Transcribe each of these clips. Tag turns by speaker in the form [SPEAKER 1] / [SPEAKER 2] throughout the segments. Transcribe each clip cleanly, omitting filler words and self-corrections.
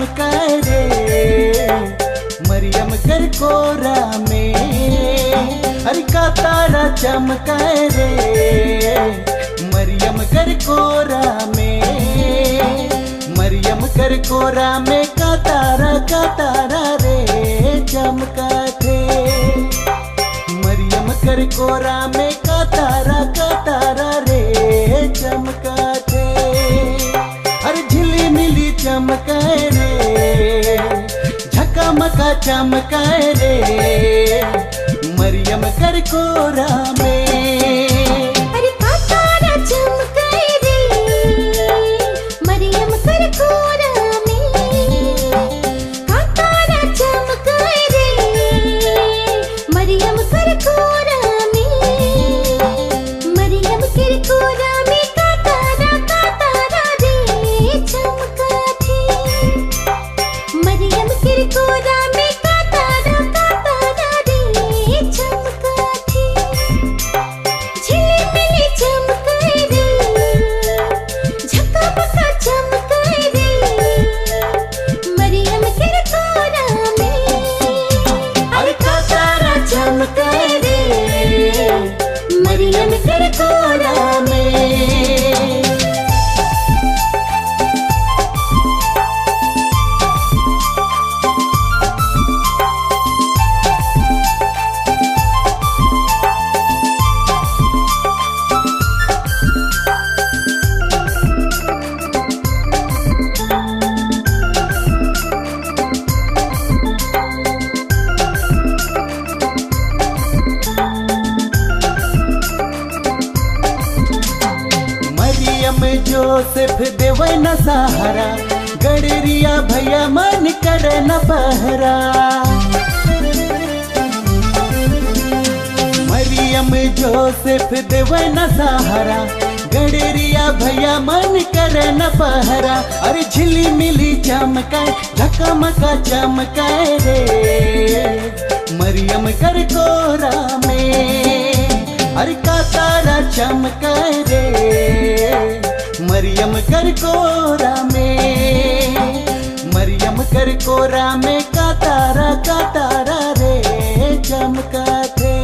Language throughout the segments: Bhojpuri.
[SPEAKER 1] चमका रे मरियम कर कोरा में। अरे का तारा चमका रे मरियम कर कोरा में। मरियम कर कोरा में का तारा रे चमका थे। मरियम कर कोरा में का तारा रे चमका थे। अरे झिली मिली चमका रे झकमका चमका रे मरियम कर कोरा में।
[SPEAKER 2] अरे का तारा चमका रे मरियम कर कोरा में। का तारा चमका रे मरियम कर कोरा में। मरियम कर कोरा में का तारा रे चमका थे। मरियम कर कोरा में का तारा रे चमका थे। झिली मिली चमका रे झकमका चमका रे मरियम कर कोरा में।
[SPEAKER 1] अरे का तारा चमका रे मरियम कर कोरा में। मरियम जोसेफ देवे न सहारा गडरिया भैया मन करे न पहरा। मरियम जोसेफ देवे न सहारा गडरिया भैया मन करे न पहरा। अरे झिली मिली चमकाए झकमका चमकाए रे मरियम कर कोरा में। अरे का तारा चमकाए रे मरियम कर कोरा में। मरियम कर कोरा में का तारा रे चमका थे।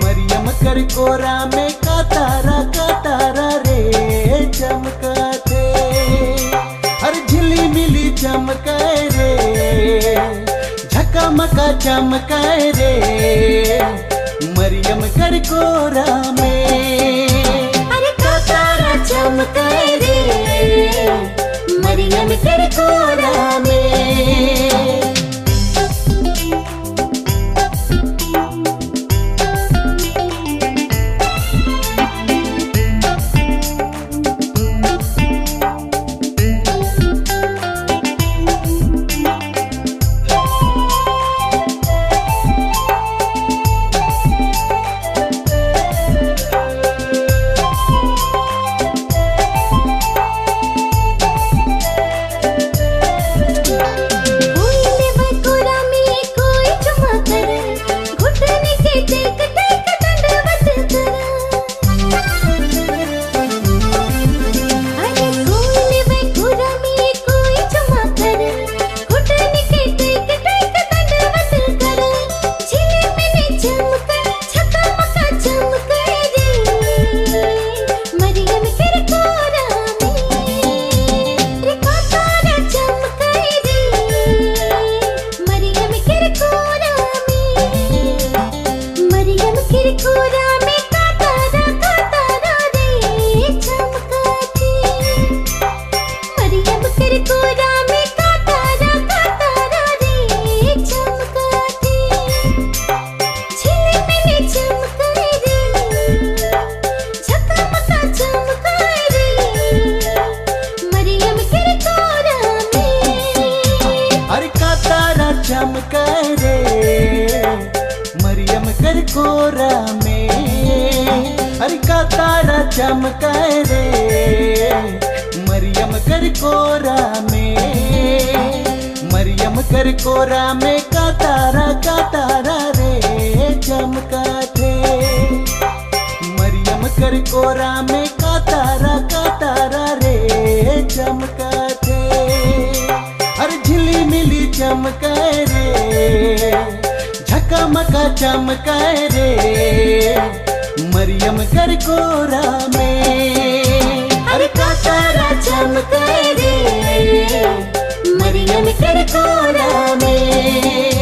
[SPEAKER 1] मरियम कर कोरा में का तारा रे चमका थे। अरे झिली मिली चमकाए रे झकमका चमकाए रे मरियम कर कोरा में।
[SPEAKER 2] अरे का तारा चमका रे मरियम कर कोरा में।
[SPEAKER 1] चमका रे मरियम कर कोरा में। अरे का तारा चमका रे मरियम कर कोरा में। मरियम कर कोरा में का तारा रे चमका थे। मरियम कर कोरा में का तारा रे चमका थे। चमकाए रे, झकामका चमकाए रे, मरियम कर कोरा में।
[SPEAKER 2] अरे का तारा चमकाए रे, मरियम कर कोरा में।